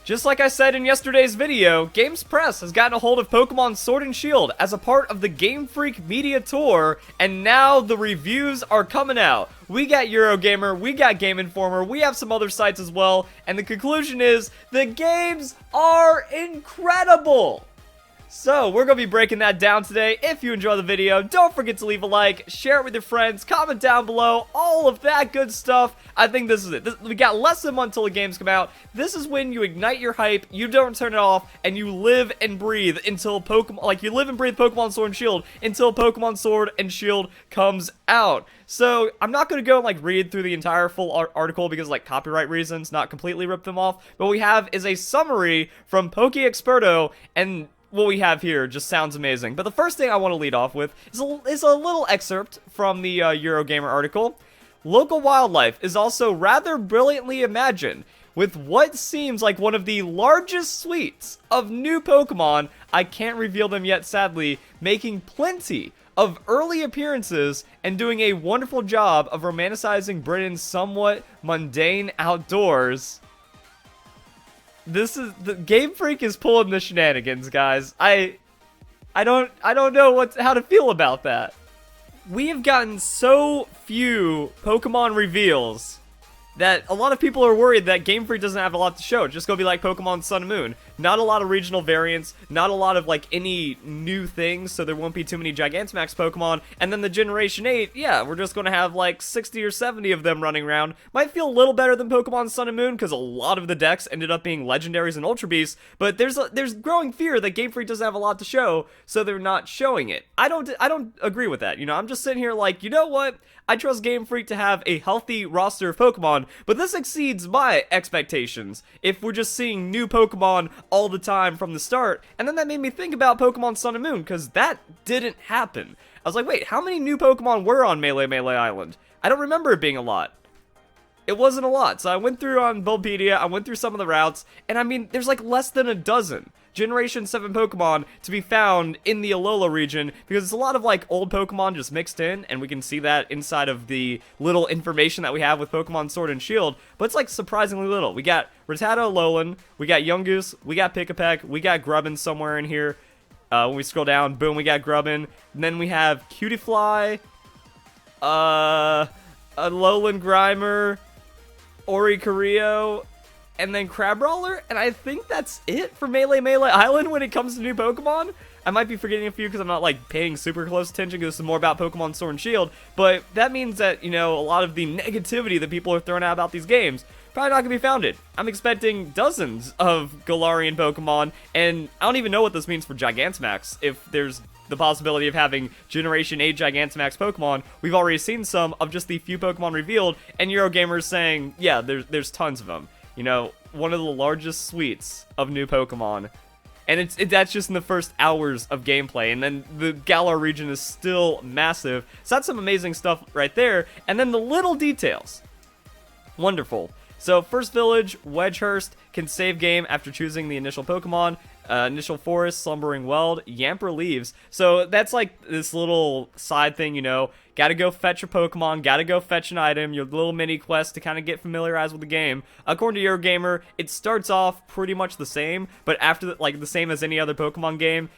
Just like I said in yesterday's video, Games Press has gotten a hold of Pokemon Sword and Shield as a part of the Game Freak Media Tour, and now the reviews are coming out. We got Eurogamer, we got Game Informer, we have some other sites as well, and the conclusion is, the games are incredible! So, we're going to be breaking that down today. If you enjoy the video, don't forget to leave a like, share it with your friends, comment down below, all of that good stuff. I think this is it. We got less than a month till the games come out. This is when you ignite your hype, you don't turn it off, and you live and breathe until Pokemon, like you live and breathe Pokemon Sword and Shield until Pokemon Sword and Shield comes out. So, I'm not going to go and like read through the entire full article because like copyright reasons, not completely rip them off. What we have is a summary from PokeExperto, and what we have here just sounds amazing. But the first thing I want to lead off with is a little excerpt from the Eurogamer article. Local wildlife is also rather brilliantly imagined, with what seems like one of the largest suites of new Pokemon, I can't reveal them yet sadly, making plenty of early appearances and doing a wonderful job of romanticizing Britain's somewhat mundane outdoors. This is the Game Freak is pulling the shenanigans, guys. I don't know how to feel about that. We have gotten so few Pokemon reveals that a lot of people are worried that Game Freak doesn't have a lot to show. It's just gonna be like Pokemon Sun and Moon. Not a lot of regional variants, not a lot of like any new things, so there won't be too many Gigantamax Pokemon. And then the Generation 8, yeah, we're just gonna have like 60 or 70 of them running around. Might feel a little better than Pokemon Sun and Moon, because a lot of the decks ended up being Legendaries and Ultra Beasts, but there's growing fear that Game Freak doesn't have a lot to show, so they're not showing it. I don't agree with that, you know, I'm just sitting here like, you know what? I trust Game Freak to have a healthy roster of Pokemon, but this exceeds my expectations if we're just seeing new Pokemon all the time from the start. And then that made me think about Pokemon Sun and Moon, because that didn't happen. I was like, wait, how many new Pokemon were on Melee Island? I don't remember it being a lot. It wasn't a lot, so I went through on Bulbapedia, I went through some of the routes, and I mean, there's like less than a dozen Generation 7 Pokemon to be found in the Alola region, because it's a lot of like old Pokemon just mixed in, and we can see that inside of the little information that we have with Pokemon Sword and Shield, but it's like surprisingly little. We got Rattata Alolan, we got Yungoos, we got Pick-a-Peck, we got Grubbin somewhere in here. When we scroll down, boom, we got Grubbin, and then we have Cutiefly, Alolan Grimer, Oricorio, and then Crabrawler, and I think that's it for Melee Island when it comes to new Pokemon. I might be forgetting a few because I'm not like paying super close attention because this is more about Pokemon Sword and Shield, but that means that, you know, a lot of the negativity that people are throwing out about these games probably not going to be founded. I'm expecting dozens of Galarian Pokemon, and I don't even know what this means for Gigantamax. If there's the possibility of having Generation 8 Gigantamax Pokemon, we've already seen some of just the few Pokemon revealed, and Eurogamer's saying, yeah, there's tons of them. You know, one of the largest suites of new Pokemon. And that's just in the first hours of gameplay, and then the Galar region is still massive. So that's some amazing stuff right there. And then the little details. Wonderful. So, first village, Wedgehurst, can save game after choosing the initial Pokemon. Initial forest, Slumbering Weld, Yamper leaves. So that's like this little side thing, you know. Gotta go fetch a Pokemon, gotta go fetch an item, your little mini quest to kind of get familiarized with the game. According to Eurogamer, it starts off pretty much the same, but after like the same as any other Pokemon game,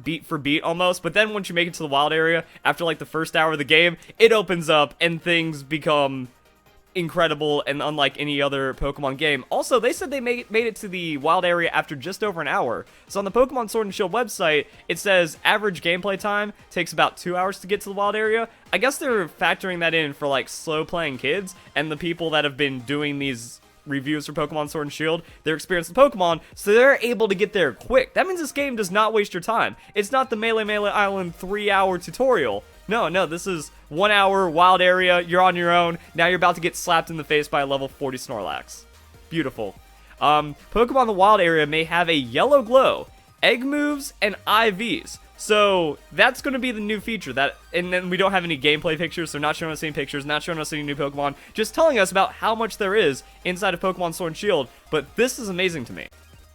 beat for beat almost. But then once you make it to the wild area, after like the first hour of the game, it opens up and things become incredible and unlike any other Pokemon game. Also, they said they made it to the wild area after just over an hour. So on the Pokemon Sword and Shield website, it says average gameplay time takes about 2 hours to get to the wild area. I guess they're factoring that in for like slow playing kids and the people that have been doing these reviews for Pokemon Sword and Shield, their experience with Pokemon, so they're able to get there quick. That means this game does not waste your time. It's not the Melee Island 3-hour tutorial. No, this is 1 hour, wild area, you're on your own, now you're about to get slapped in the face by a level 40 Snorlax. Beautiful. Pokemon in the wild area may have a yellow glow, egg moves, and IVs. So, that's going to be the new feature. And then we don't have any gameplay pictures, so not showing us any pictures, not showing us any new Pokemon, just telling us about how much there is inside of Pokemon Sword and Shield, but this is amazing to me.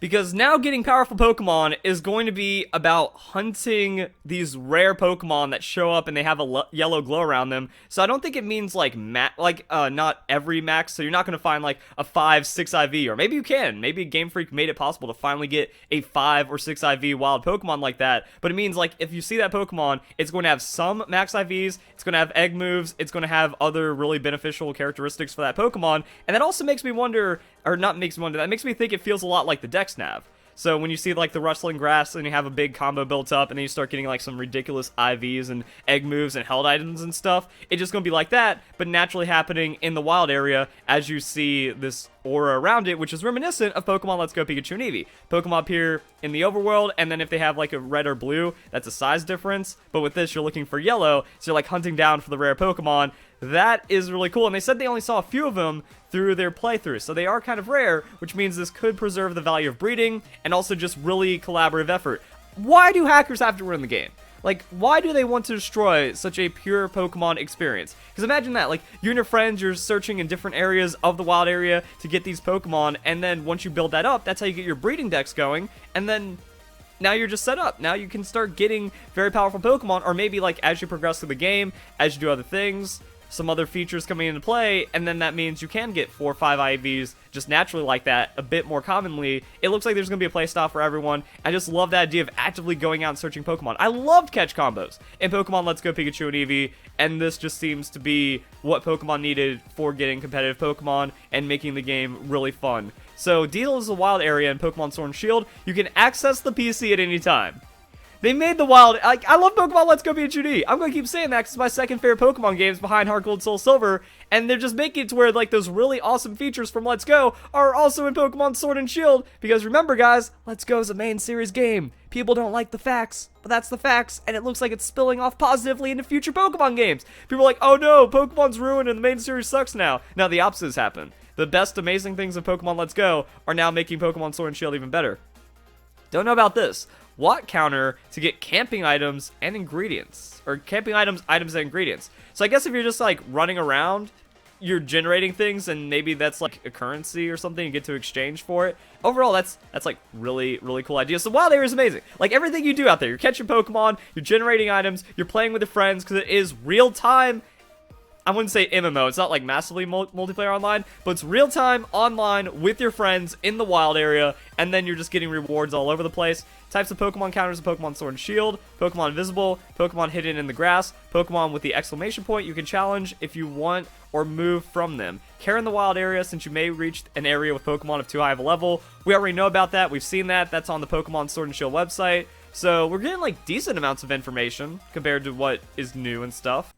Because now getting powerful Pokemon is going to be about hunting these rare Pokemon that show up and they have a yellow glow around them. So I don't think it means like not every max. So you're not going to find like a 5, 6 IV, or maybe you can. Maybe Game Freak made it possible to finally get a 5 or 6 IV wild Pokemon like that. But it means like if you see that Pokemon, it's going to have some max IVs, it's going to have egg moves, it's going to have other really beneficial characteristics for that Pokemon. And that also makes me wonder, or not makes me wonder, that makes me think it feels a lot like the Dex Nav. So when you see like the rustling grass and you have a big combo built up and then you start getting like some ridiculous IVs and egg moves and held items and stuff, it's just going to be like that, but naturally happening in the wild area as you see this aura around it, which is reminiscent of Pokemon Let's Go Pikachu and Eevee. Pokemon appear in the overworld, and then if they have like a red or blue, that's a size difference, but with this you're looking for yellow, so you're like hunting down for the rare Pokemon. That is really cool, and they said they only saw a few of them through their playthrough, so they are kind of rare, which means this could preserve the value of breeding, and also just really collaborative effort. Why do hackers have to ruin the game? Like, why do they want to destroy such a pure Pokemon experience? Because imagine that, like, you and your friends, you're searching in different areas of the wild area to get these Pokemon, and then once you build that up, that's how you get your breeding decks going, and then now you're just set up. Now you can start getting very powerful Pokemon, or maybe, like, as you progress through the game, as you do other things, some other features coming into play, and then that means you can get 4 or 5 IVs just naturally like that a bit more commonly. It looks like there's going to be a playstyle for everyone. I just love that idea of actively going out and searching Pokemon. I loved catch combos in Pokemon Let's Go Pikachu and Eevee, and this just seems to be what Pokemon needed for getting competitive Pokemon and making the game really fun. So Diesel is a wild area in Pokemon Sword and Shield. You can access the PC at any time. They made the wild, like, I love Pokemon Let's Go Pikachu and Eevee. I'm going to keep saying that because it's my second favorite Pokemon games behind Heart Gold, Soul Silver, and they're just making it to where, like, those really awesome features from Let's Go are also in Pokemon Sword and Shield, because remember, guys, Let's Go is a main series game. People don't like the facts, but that's the facts, and it looks like it's spilling off positively into future Pokemon games. People are like, oh no, Pokemon's ruined and the main series sucks now. Now the opposite has happened. The best amazing things of Pokemon Let's Go are now making Pokemon Sword and Shield even better. Don't know about this. Watt counter to get camping items and ingredients, or camping items and ingredients. So I guess if you're just like running around, you're generating things, and maybe that's like a currency or something you get to exchange for it. Overall, that's like really cool idea. So wild area is amazing. Like everything you do out there, you're catching Pokemon, you're generating items, you're playing with your friends because it is real time. I wouldn't say MMO, it's not like massively multiplayer online, but it's real-time online with your friends in the wild area, and then you're just getting rewards all over the place. Types of Pokemon counters in Pokemon Sword and Shield, Pokemon Invisible, Pokemon hidden in the grass, Pokemon with the exclamation point you can challenge if you want or move from them. Care in the wild area, since you may reach an area with Pokemon of too high of a level. We already know about that, we've seen that, that's on the Pokemon Sword and Shield website. So we're getting like decent amounts of information compared to what is new and stuff.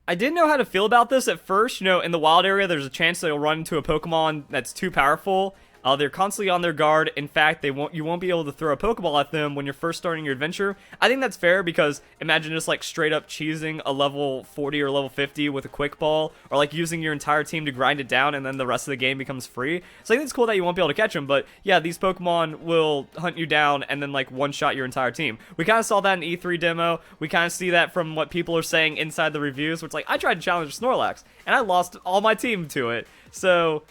I didn't know how to feel about this at first. You know, in the wild area, there's a chance that you'll run into a Pokemon that's too powerful. They're constantly on their guard. In fact, you won't be able to throw a Pokeball at them when you're first starting your adventure. I think that's fair because imagine just like straight up cheesing a level 40 or level 50 with a quick ball, or like using your entire team to grind it down and then the rest of the game becomes free. So I think it's cool that you won't be able to catch them, but yeah, these Pokemon will hunt you down and then like one-shot your entire team. We kind of saw that in E3 demo. We kind of see that from what people are saying inside the reviews, which like I tried to challenge Snorlax and I lost all my team to it. So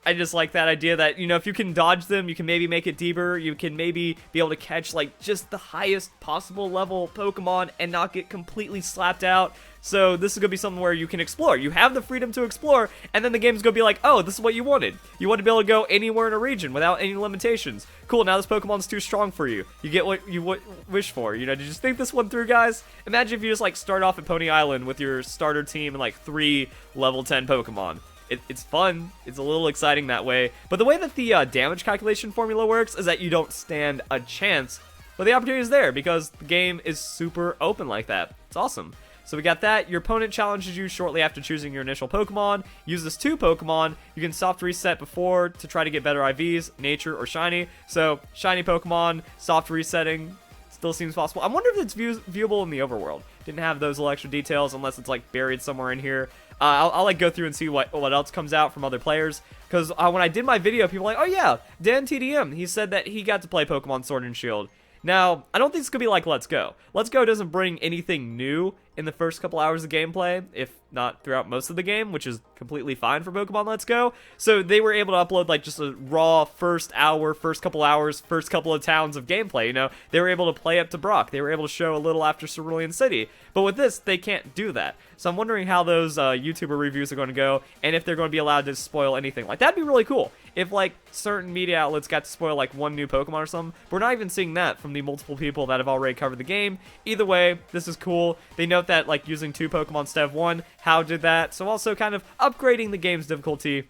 I just like that idea that, you know, if you can dodge them, you can maybe make it deeper. You can maybe be able to catch, like, just the highest possible level Pokemon and not get completely slapped out. So this is going to be something where you can explore. You have the freedom to explore, and then the game's going to be like, oh, this is what you wanted. You want to be able to go anywhere in a region without any limitations. Cool, now this Pokemon's too strong for you. You get what you wish for. You know, did you just think this one through, guys? Imagine if you just, like, start off at Pony Island with your starter team and, like, 3 level 10 Pokemon. It's fun. It's a little exciting that way. But the way that the damage calculation formula works is that you don't stand a chance, but the opportunity is there because the game is super open like that. It's awesome. So we got that. Your opponent challenges you shortly after choosing your initial Pokemon. Use this 2 Pokemon. You can soft reset before to try to get better IVs, nature, or shiny. So shiny Pokemon, soft resetting still seems possible. I wonder if it's viewable in the overworld. Didn't have those little extra details unless it's like buried somewhere in here. I'll like go through and see what else comes out from other players, because when I did my video, people were like, oh yeah, Dan TDM, he said that he got to play Pokemon Sword and Shield. Now, I don't think it's going to be like Let's Go. Let's Go doesn't bring anything new in the first couple hours of gameplay, if not throughout most of the game, which is completely fine for Pokemon Let's Go. So they were able to upload like just a raw first hour, first couple hours, first couple of towns of gameplay, you know? They were able to play up to Brock. They were able to show a little after Cerulean City. But with this, they can't do that. So I'm wondering how those YouTuber reviews are going to go, and if they're going to be allowed to spoil anything. Like, that'd be really cool if, like, certain media outlets got to spoil, like, one new Pokemon or something. But we're not even seeing that from the multiple people that have already covered the game. Either way, this is cool. They note that, like, using 2 Pokemon instead of 1, how did that? So also kind of upgrading the game's difficulty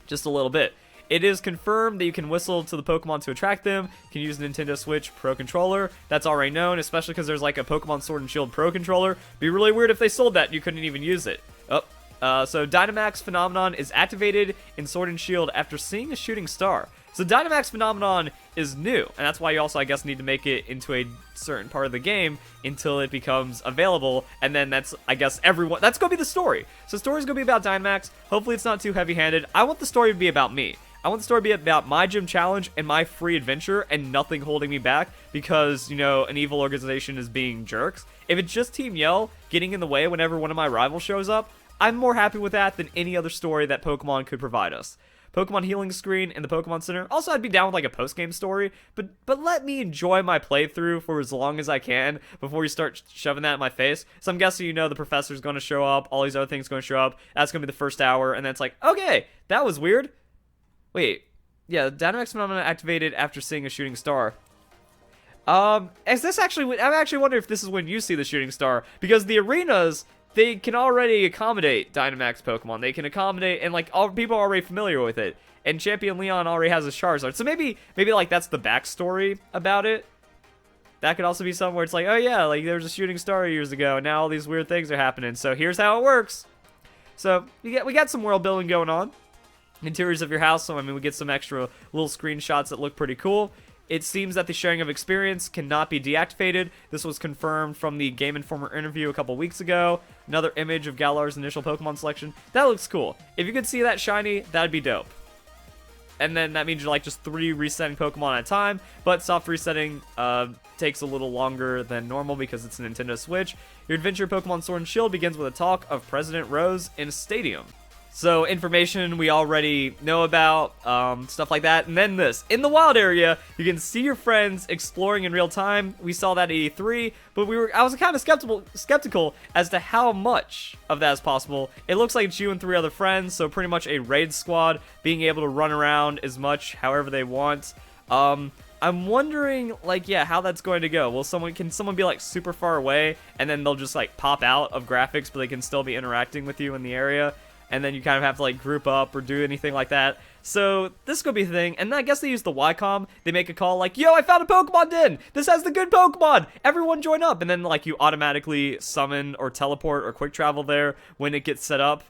just a little bit. It is confirmed that you can whistle to the Pokemon to attract them. You can use Nintendo Switch Pro Controller. That's already known, especially because there's like a Pokemon Sword and Shield Pro Controller. It'd be really weird if they sold that and you couldn't even use it. So Dynamax Phenomenon is activated in Sword and Shield after seeing a shooting star. So Dynamax Phenomenon is new, and that's why you also, I guess, need to make it into a certain part of the game until it becomes available, and then that's, I guess, everyone. That's going to be the story. So the story's going to be about Dynamax. Hopefully it's not too heavy-handed. I want the story to be about me. I want the story to be about my gym challenge and my free adventure and nothing holding me back because, you know, an evil organization is being jerks. If it's just Team Yell getting in the way whenever one of my rivals shows up, I'm more happy with that than any other story that Pokemon could provide us. Pokemon Healing Screen and the Pokemon Center. Also, I'd be down with like a post-game story, but let me enjoy my playthrough for as long as I can before you start shoving that in my face. So I'm guessing, you know, the professor's going to show up, all these other things going to show up. That's going to be the first hour, and then it's like, okay, that was weird. Wait, yeah, Dynamax Phenomenon activated after seeing a shooting star. Is this actually, I'm actually wondering if this is when you see the shooting star, because the arenas, they can already accommodate Dynamax Pokemon. They can accommodate, and like, all people are already familiar with it. And Champion Leon already has a Charizard. So maybe like that's the backstory about it. That could also be something where it's like, oh yeah, like there was a shooting star years ago, and now all these weird things are happening. So here's how it works. So we got some world building going on. Interiors of your house, so I mean we get some extra little screenshots that look pretty cool. It seems that the sharing of experience cannot be deactivated. This was confirmed from the Game Informer interview a couple weeks ago. Another image of Galar's initial Pokemon selection. That looks cool. If you could see that shiny, that'd be dope. And then that means you're like just 3 resetting Pokemon at a time, but soft resetting takes a little longer than normal because it's a Nintendo Switch. Your adventure Pokemon Sword and Shield begins with a talk of President Rose in a stadium. So information we already know about, stuff like that. And then this, in the wild area, you can see your friends exploring in real time. We saw that at E3, but I was kind of skeptical as to how much of that is possible. It looks like it's you and 3 other friends, so pretty much a raid squad being able to run around as much however they want. I'm wondering, like, yeah, how that's going to go. Can someone be like super far away and then they'll just like pop out of graphics, but they can still be interacting with you in the area? And then you kind of have to like group up or do anything like that. So this could be the thing. And I guess they use the Ycom. They make a call like, yo, I found a Pokemon Den. This has the good Pokemon. Everyone join up. And then like you automatically summon or teleport or quick travel there when it gets set up.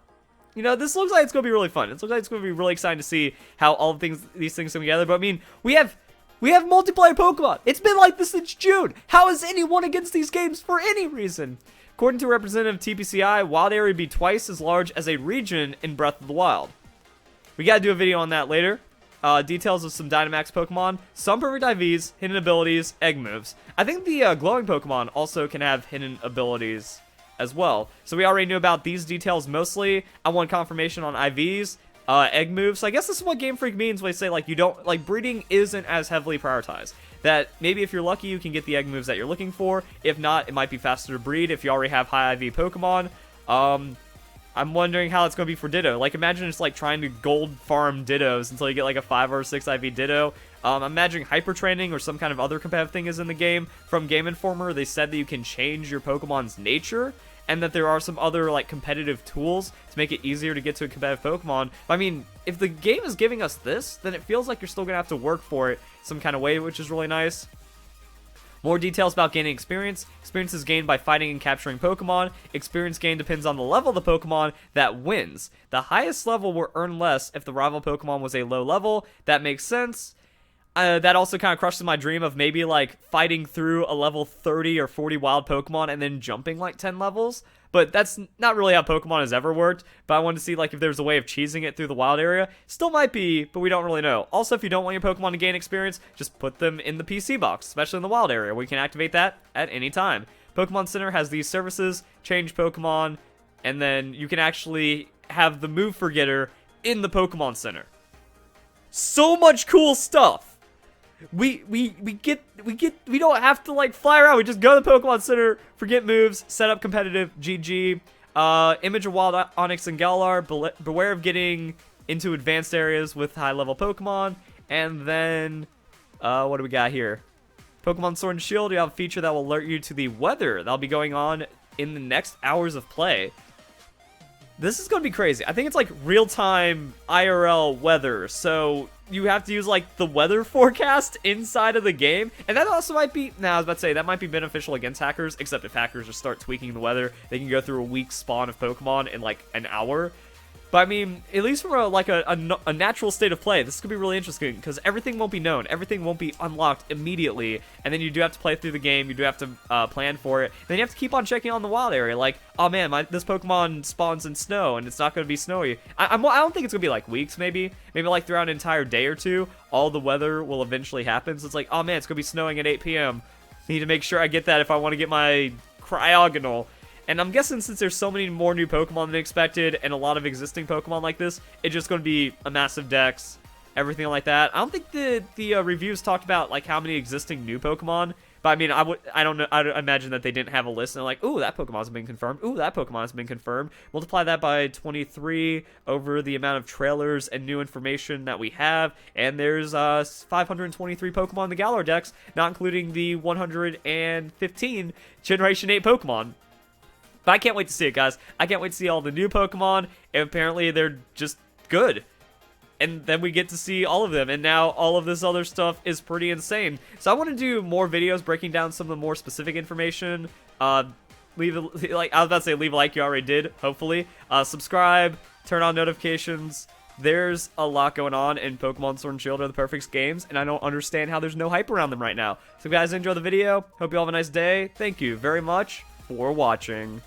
You know, this looks like it's going to be really fun. It looks like it's going to be really exciting to see how all of these things come together. But I mean, we have multiplayer Pokemon. It's been like this since June. How is anyone against these games for any reason? According to Representative TPCI, Wild Area would be twice as large as a region in Breath of the Wild. We gotta do a video on that later. Details of some Dynamax Pokemon, some perfect IVs, hidden abilities, egg moves. I think the glowing Pokemon also can have hidden abilities as well. So we already knew about these details mostly. I want confirmation on IVs, egg moves. So I guess this is what Game Freak means when they say like you don't, like breeding isn't as heavily prioritized. That maybe if you're lucky, you can get the egg moves that you're looking for. If not, it might be faster to breed if you already have high IV Pokemon. I'm wondering how it's going to be for Ditto. Like, imagine it's like trying to gold farm Dittos until you get like a 5 or 6 IV Ditto. I'm imagining hyper training or some kind of other competitive thing is in the game. From Game Informer, they said that you can change your Pokemon's nature, and that there are some other like competitive tools to make it easier to get to a competitive Pokemon. I mean, if the game is giving us this, then it feels like you're still gonna have to work for it some kind of way, which is really nice. More details about gaining experience. Experience is gained by fighting and capturing Pokemon. Experience gain depends on the level of the Pokemon that wins. The highest level will earn less if the rival Pokemon was a low level. That makes sense. that also kind of crushes my dream of maybe like fighting through a level 30 or 40 wild Pokemon and then jumping like 10 levels. But that's not really how Pokemon has ever worked. But I wanted to see like if there's a way of cheesing it through the wild area. Still might be, but we don't really know. Also, if you don't want your Pokemon to gain experience, just put them in the PC box, especially in the wild area, where you can activate that at any time. Pokemon Center has these services, change Pokemon, and then you can actually have the move forgetter in the Pokemon Center. So much cool stuff. We don't have to like fly around. We just go to the Pokemon Center, forget moves, set up competitive, GG. Image of Wild Onix and Galar. Beware of getting into advanced areas with high level Pokemon. And then what do we got here? Pokemon Sword and Shield, you have a feature that will alert you to the weather that'll be going on in the next hours of play. This is going to be crazy. I think it's like real-time IRL weather, so you have to use like the weather forecast inside of the game, and that also might be, I was about to say, that might be beneficial against hackers, except if hackers just start tweaking the weather, they can go through a week spawn of Pokemon in like an hour. But I mean, at least from a natural state of play, this could be really interesting, because everything won't be known, everything won't be unlocked immediately, and then you do have to play through the game, you do have to plan for it, and then you have to keep on checking on the wild area, like, oh man, this Pokemon spawns in snow, and it's not going to be snowy. I don't think it's going to be like weeks, maybe like throughout an entire day or two, all the weather will eventually happen, so it's like, oh man, it's going to be snowing at 8 p.m. Need to make sure I get that if I want to get my Cryogonal. And I'm guessing since there's so many more new Pokemon than expected, and a lot of existing Pokemon like this, it's just going to be a massive dex, everything like that. I don't think the reviews talked about like how many existing new Pokemon, but I mean, I don't know. I imagine that they didn't have a list, and they're like, ooh, that Pokemon's been confirmed. Ooh, that Pokemon's been confirmed. Multiply that by 23 over the amount of trailers and new information that we have, and there's 523 Pokemon in the Galar Dex, not including the 115 Generation 8 Pokemon. But I can't wait to see it, guys. I can't wait to see all the new Pokemon, and apparently they're just good. And then we get to see all of them, and now all of this other stuff is pretty insane. So I want to do more videos breaking down some of the more specific information. Leave a like you already did, hopefully. Subscribe, turn on notifications. There's a lot going on, and Pokemon Sword and Shield are the perfect games, and I don't understand how there's no hype around them right now. So guys, enjoy the video. Hope you all have a nice day. Thank you very much for watching.